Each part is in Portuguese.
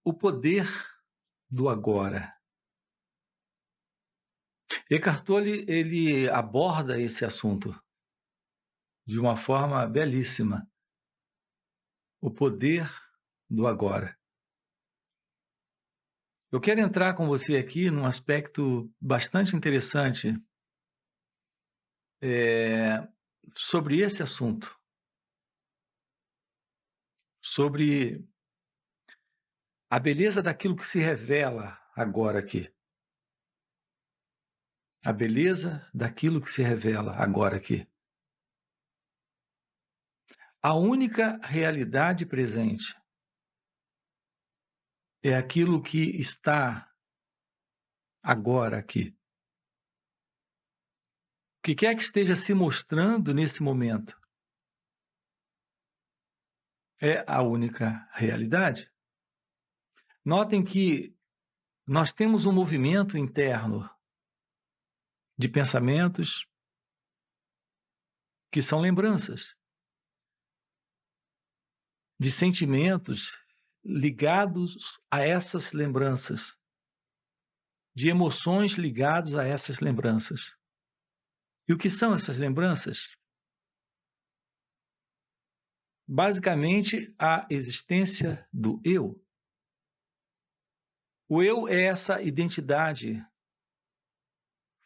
o poder do agora. Eckhart Tolle, ele aborda esse assunto de uma forma belíssima. O poder do agora. Eu quero entrar com você aqui num aspecto bastante interessante sobre esse assunto. Sobre a beleza daquilo que se revela agora aqui. A beleza daquilo que se revela agora aqui. A única realidade presente é aquilo que está agora aqui. O que quer que esteja se mostrando nesse momento é a única realidade. Notem que nós temos um movimento interno de pensamentos que são lembranças, de sentimentos ligados a essas lembranças, de emoções ligadas a essas lembranças. E o que são essas lembranças? Basicamente, a existência do eu. O eu é essa identidade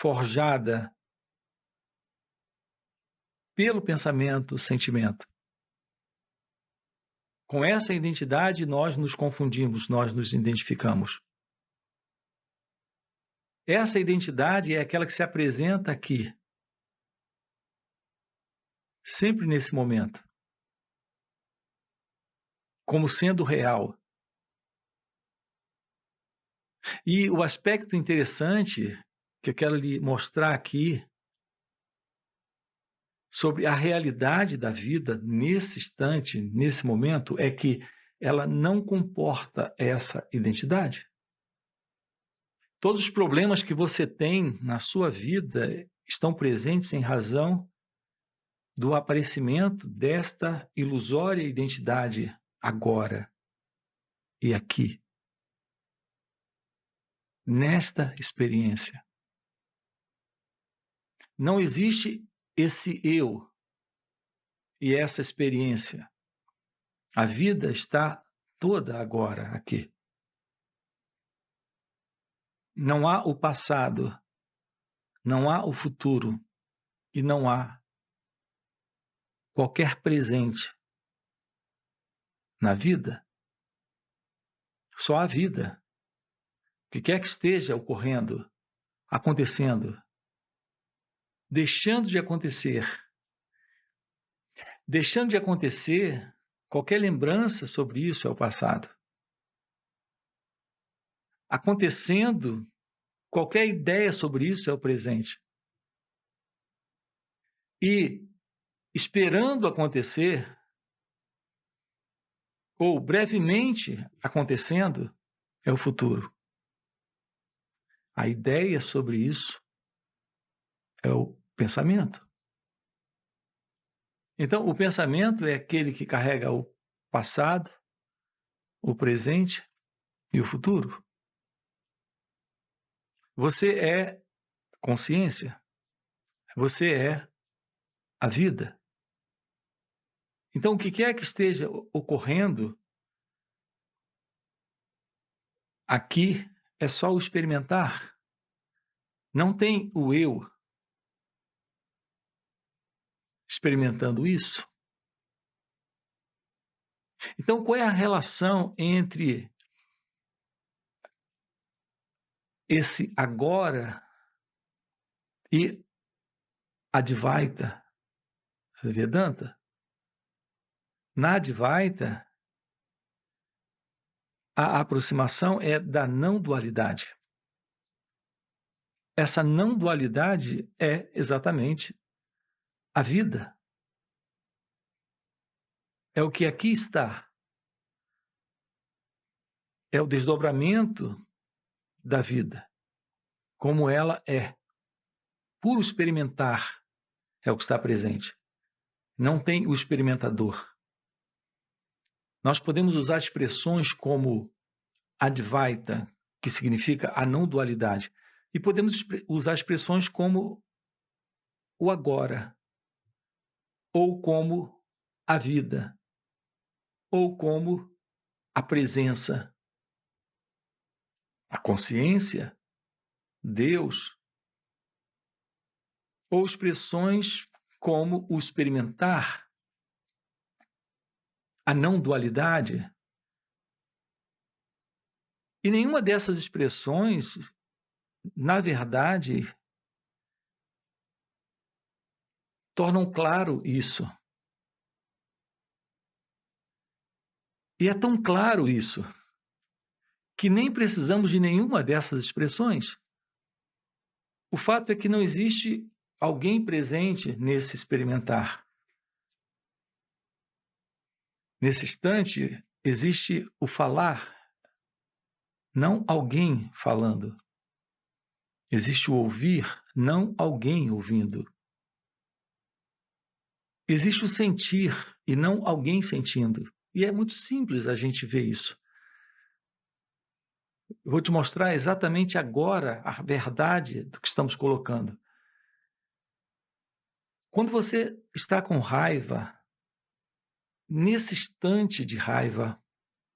forjada pelo pensamento, sentimento. Com essa identidade, nós nos confundimos, nós nos identificamos. Essa identidade é aquela que se apresenta aqui, sempre nesse momento, como sendo real. E o aspecto interessante que eu quero lhe mostrar aqui sobre a realidade da vida nesse instante, nesse momento, é que ela não comporta essa identidade. Todos os problemas que você tem na sua vida estão presentes em razão do aparecimento desta ilusória identidade agora e aqui, nesta experiência. Não existe esse eu e essa experiência. A vida está toda agora aqui. Não há o passado, não há o futuro e não há qualquer presente na vida. Só a vida. O que quer que esteja ocorrendo, acontecendo, deixando de acontecer. Deixando de acontecer, qualquer lembrança sobre isso é o passado. Acontecendo, qualquer ideia sobre isso é o presente. E esperando acontecer, ou brevemente acontecendo, é o futuro. A ideia sobre isso é o pensamento. Então, o pensamento é aquele que carrega o passado, o presente e o futuro. Você é consciência. Você é a vida. Então, o que quer que esteja ocorrendo aqui é só o experimentar. Não tem o eu experimentando isso. Então, qual é a relação entre esse agora e Advaita Vedanta? Na Advaita, a aproximação é da não dualidade. Essa não dualidade é exatamente a vida. É o que aqui está. É o desdobramento da vida, como ela é. Puro experimentar é o que está presente. Não tem o experimentador. Nós podemos usar expressões como Advaita, que significa a não dualidade. E podemos usar expressões como o agora, ou como a vida, ou como a presença, a consciência, Deus, ou expressões como o experimentar, a não dualidade. E nenhuma dessas expressões, na verdade, tornam claro isso. E é tão claro isso, que nem precisamos de nenhuma dessas expressões. O fato é que não existe alguém presente nesse experimentar. Nesse instante, existe o falar, não alguém falando. Existe o ouvir, não alguém ouvindo. Existe o sentir e não alguém sentindo. E é muito simples a gente ver isso. Eu vou te mostrar exatamente agora a verdade do que estamos colocando. Quando você está com raiva, nesse instante de raiva,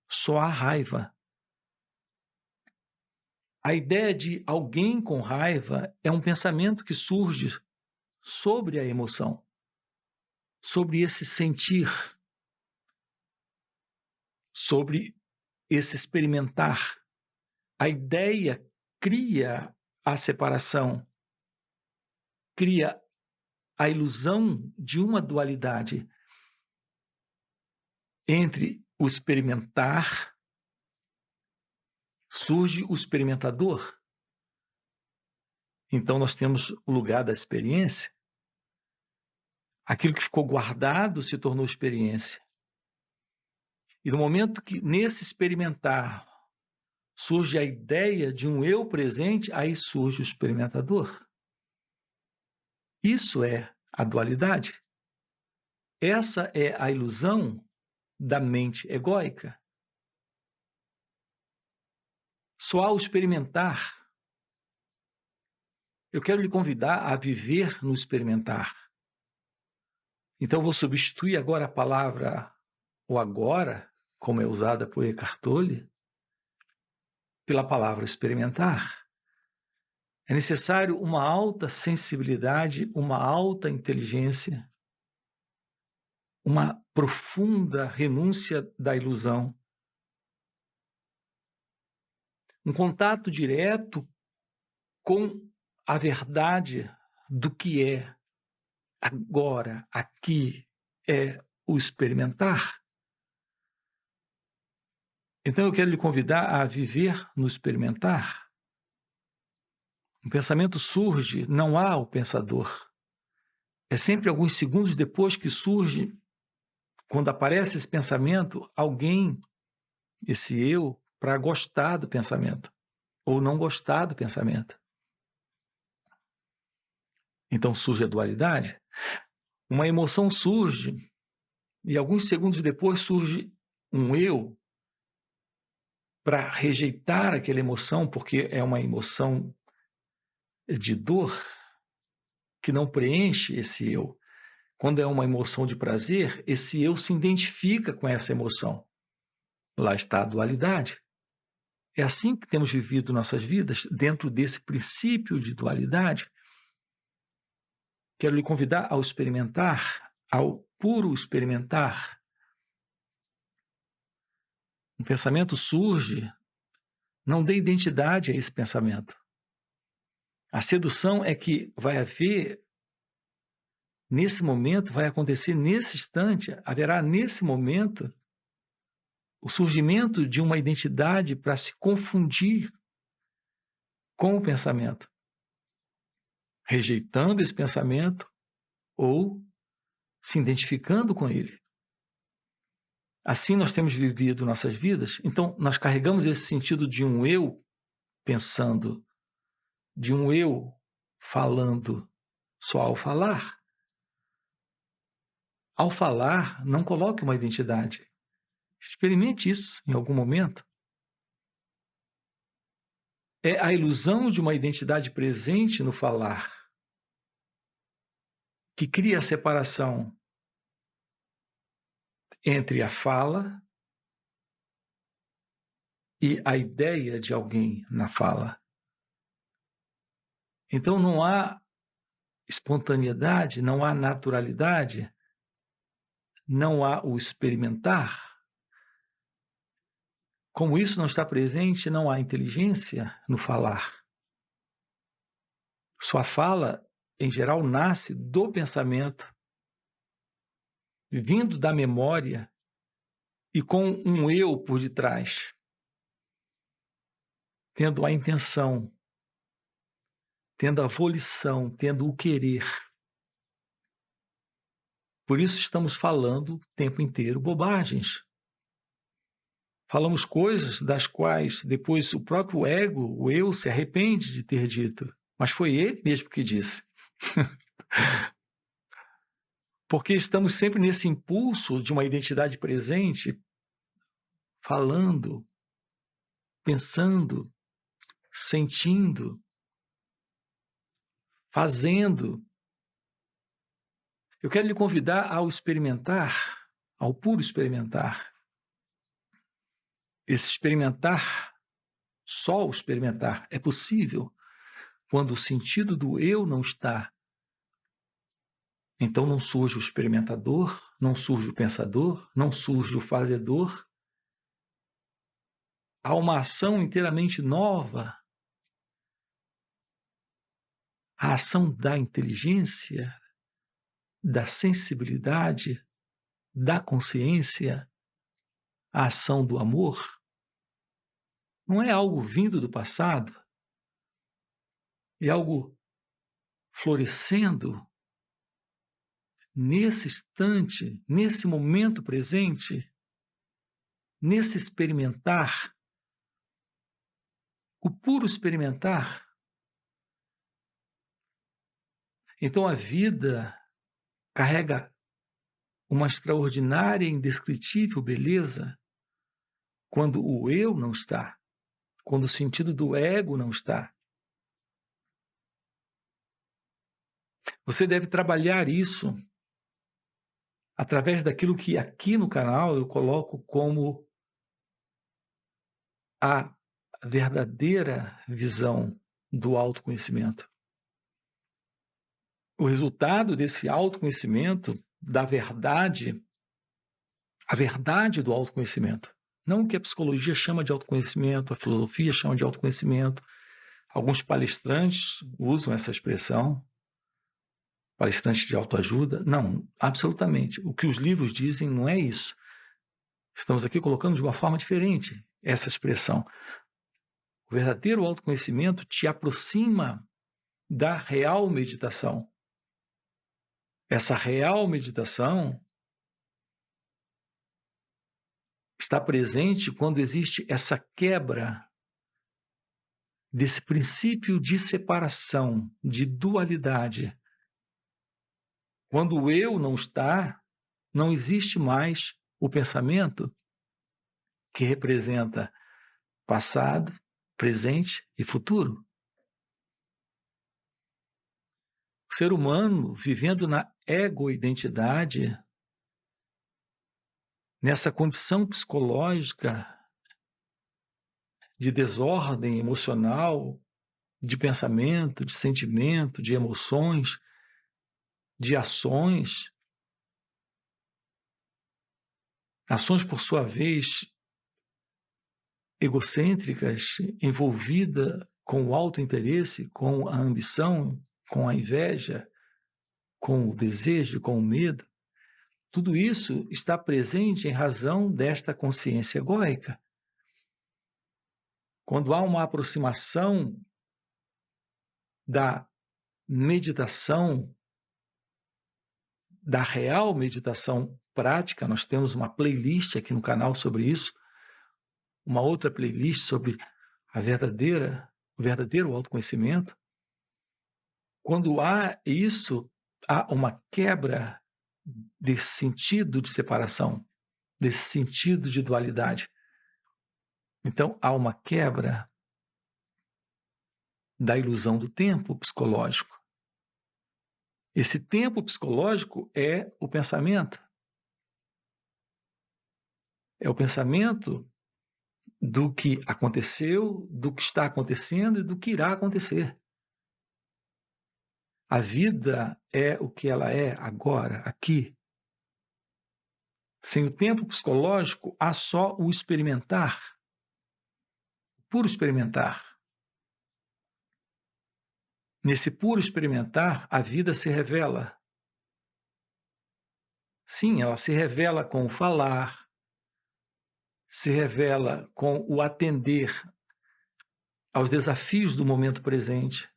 só há raiva. A ideia de alguém com raiva é um pensamento que surge sobre a emoção, sobre esse sentir, sobre esse experimentar. A ideia cria a separação, cria a ilusão de uma dualidade entre o experimentar, surge o experimentador. Então nós temos o lugar da experiência. Aquilo que ficou guardado se tornou experiência. E no momento que nesse experimentar surge a ideia de um eu presente, aí surge o experimentador. Isso é a dualidade. Essa é a ilusão da mente egóica. Só ao experimentar. Eu quero lhe convidar a viver no experimentar. Então, eu vou substituir agora a palavra o agora, como é usada por Eckhart Tolle, pela palavra experimentar. É necessário uma alta sensibilidade, uma alta inteligência, uma profunda renúncia da ilusão, um contato direto com a verdade do que é agora, aqui, é o experimentar. Então eu quero lhe convidar a viver no experimentar. Um pensamento surge, não há o pensador. É sempre alguns segundos depois que surge, quando aparece esse pensamento, alguém, esse eu, para gostar do pensamento ou não gostar do pensamento. Então surge a dualidade. Uma emoção surge e alguns segundos depois surge um eu para rejeitar aquela emoção, porque é uma emoção de dor que não preenche esse eu. Quando é uma emoção de prazer, esse eu se identifica com essa emoção. Lá está a dualidade. É assim que temos vivido nossas vidas, dentro desse princípio de dualidade. Quero lhe convidar ao experimentar, ao puro experimentar. Um pensamento surge, não dê identidade a esse pensamento. A sedução é que vai haver, nesse momento, vai acontecer nesse instante, haverá nesse momento o surgimento de uma identidade para se confundir com o pensamento, rejeitando esse pensamento ou se identificando com ele. Assim nós temos vivido nossas vidas. Então, nós carregamos esse sentido de um eu pensando, de um eu falando só ao falar. Ao falar, não coloque uma identidade. Experimente isso em algum momento. é a ilusão de uma identidade presente no falar, que cria a separação entre a fala e a ideia de alguém na fala. Então não há espontaneidade, não há naturalidade, não há o experimentar. Como isso não está presente, não há inteligência no falar. Sua fala, em geral, nasce do pensamento, vindo da memória e com um eu por detrás, tendo a intenção, tendo a volição, tendo o querer. Por isso estamos falando o tempo inteiro bobagens. Falamos coisas das quais depois o próprio ego, o eu, se arrepende de ter dito. Mas foi ele mesmo que disse. Porque estamos sempre nesse impulso de uma identidade presente, falando, pensando, sentindo, fazendo. Eu quero lhe convidar ao experimentar, ao puro experimentar. Esse experimentar, só o experimentar, é possível quando o sentido do eu não está. Então não surge o experimentador, não surge o pensador, não surge o fazedor. Há uma ação inteiramente nova, a ação da inteligência, da sensibilidade, da consciência, a ação do amor. Não é algo vindo do passado, é algo florescendo nesse instante, nesse momento presente, nesse experimentar, o puro experimentar. Então a vida carrega uma extraordinária e indescritível beleza quando o eu não está, quando o sentido do ego não está. Você deve trabalhar isso através daquilo que aqui no canal eu coloco como a verdadeira visão do autoconhecimento. O resultado desse autoconhecimento, da verdade, a verdade do autoconhecimento. Não o que a psicologia chama de autoconhecimento, a filosofia chama de autoconhecimento. Alguns palestrantes usam essa expressão, palestrantes de autoajuda. Não, absolutamente. O que os livros dizem não é isso. Estamos aqui colocando de uma forma diferente essa expressão. O verdadeiro autoconhecimento te aproxima da real meditação. Essa real meditação está presente quando existe essa quebra desse princípio de separação, de dualidade. Quando o eu não está, não existe mais o pensamento que representa passado, presente e futuro. O ser humano vivendo na ego-identidade, nessa condição psicológica de desordem emocional, de pensamento, de sentimento, de emoções, de ações. Ações, por sua vez, egocêntricas, envolvida com o autointeresse, com a ambição, com a inveja, com o desejo, com o medo. Tudo isso está presente em razão desta consciência egóica. Quando há uma aproximação da meditação, da real meditação prática, nós temos uma playlist aqui no canal sobre isso, uma outra playlist sobre o verdadeiro autoconhecimento. Quando há isso, há uma quebra desse sentido de separação, desse sentido de dualidade. Então, há uma quebra da ilusão do tempo psicológico. Esse tempo psicológico é o pensamento. É o pensamento do que aconteceu, do que está acontecendo e do que irá acontecer. A vida é o que ela é agora, aqui. Sem o tempo psicológico, há só o experimentar, puro experimentar. Nesse puro experimentar, a vida se revela. Sim, ela se revela com o falar, se revela com o atender aos desafios do momento presente.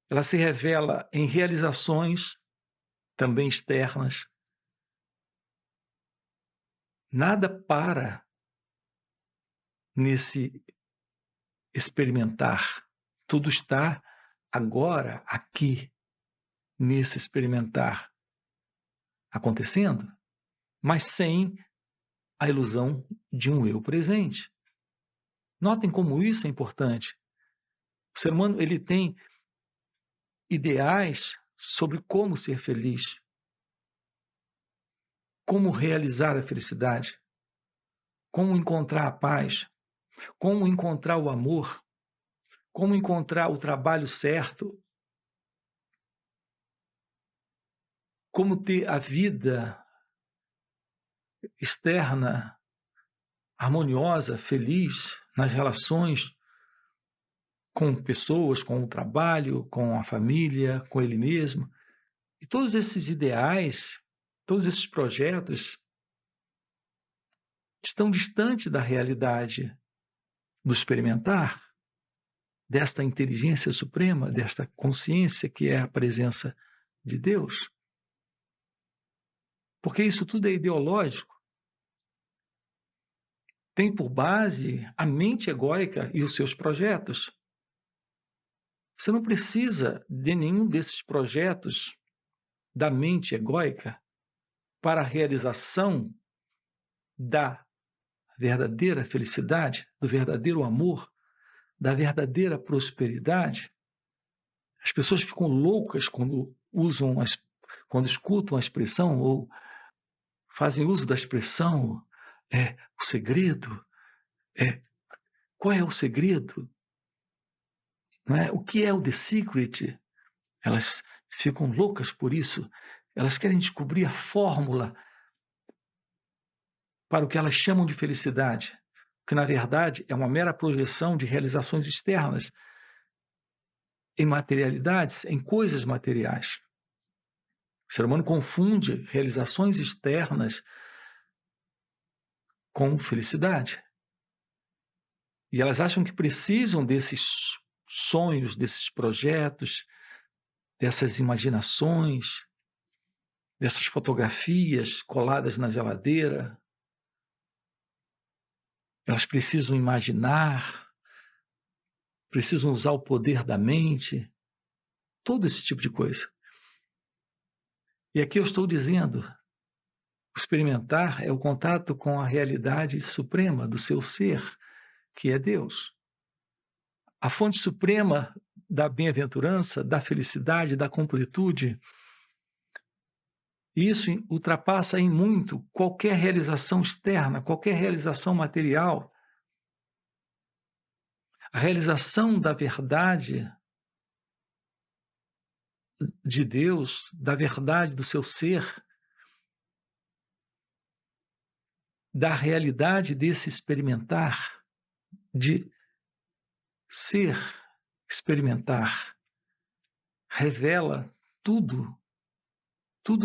Ela se revela em realizações também externas. Nada para nesse experimentar. Tudo está agora, aqui, nesse experimentar acontecendo, mas sem a ilusão de um eu presente. Notem como isso é importante. O ser humano ele tem ideais sobre como ser feliz, como realizar a felicidade, como encontrar a paz, como encontrar o amor, como encontrar o trabalho certo, como ter a vida externa harmoniosa, feliz nas relações com pessoas, com o trabalho, com a família, com ele mesmo. E todos esses ideais, todos esses projetos estão distantes da realidade do experimentar, desta inteligência suprema, desta consciência que é a presença de Deus. Porque isso tudo é ideológico. Tem por base a mente egóica e os seus projetos. Você não precisa de nenhum desses projetos da mente egóica para a realização da verdadeira felicidade, do verdadeiro amor, da verdadeira prosperidade. As pessoas ficam loucas quando quando escutam a expressão ou fazem uso da expressão o segredo. Qual é o segredo? Não é? O que é o The Secret? Elas ficam loucas por isso. Elas querem descobrir a fórmula para o que elas chamam de felicidade, que na verdade é uma mera projeção de realizações externas em materialidades, em coisas materiais. O ser humano confunde realizações externas com felicidade. E elas acham que precisam desses sonhos, desses projetos, dessas imaginações, dessas fotografias coladas na geladeira. Elas precisam imaginar, precisam usar o poder da mente, todo esse tipo de coisa. E aqui eu estou dizendo, experimentar é o contato com a realidade suprema do seu ser, que é Deus. A fonte suprema da bem-aventurança, da felicidade, da completude. Isso ultrapassa em muito qualquer realização externa, qualquer realização material. A realização da verdade de Deus, da verdade do seu ser, da realidade desse experimentar, de ser, experimentar, revela tudo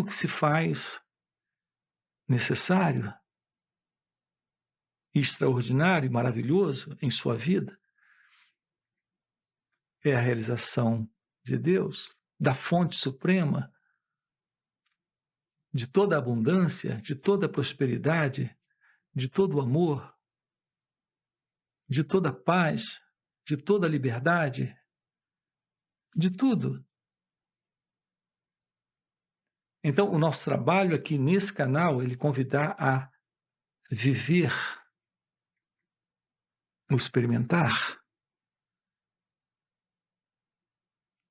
que se faz necessário, extraordinário e maravilhoso em sua vida. É a realização de Deus, da fonte suprema, de toda a abundância, de toda a prosperidade, de todo o amor, de toda a paz, de toda a liberdade, de tudo. Então, o nosso trabalho aqui nesse canal, ele convidar a viver, o experimentar,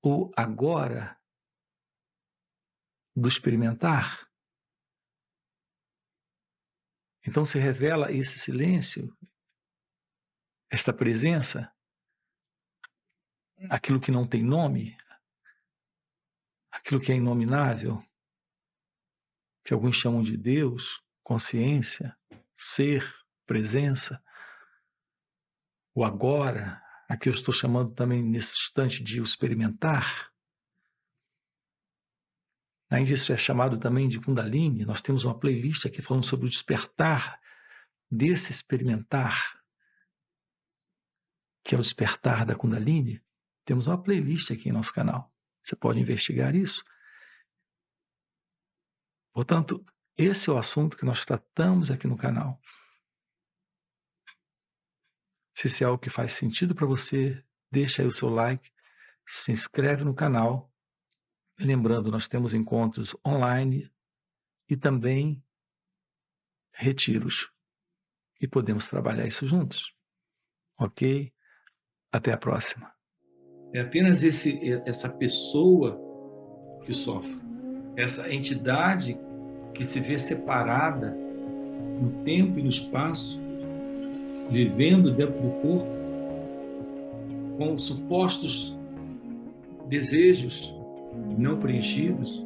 o agora do experimentar. Então se revela esse silêncio, esta presença, aquilo que não tem nome, aquilo que é inominável, que alguns chamam de Deus, consciência, ser, presença, o agora, aqui eu estou chamando também nesse instante de o experimentar. Ainda isso é chamado também de Kundalini. Nós temos uma playlist aqui falando sobre o despertar desse experimentar, que é o despertar da Kundalini. Temos uma playlist aqui em nosso canal. Você pode investigar isso. Portanto, esse é o assunto que nós tratamos aqui no canal. Se isso é algo que faz sentido para você, deixa aí o seu like, se inscreve no canal. E lembrando, nós temos encontros online e também retiros. E podemos trabalhar isso juntos. Ok? Até a próxima. É apenas essa pessoa que sofre, essa entidade que se vê separada no tempo e no espaço, vivendo dentro do corpo, com supostos desejos não preenchidos,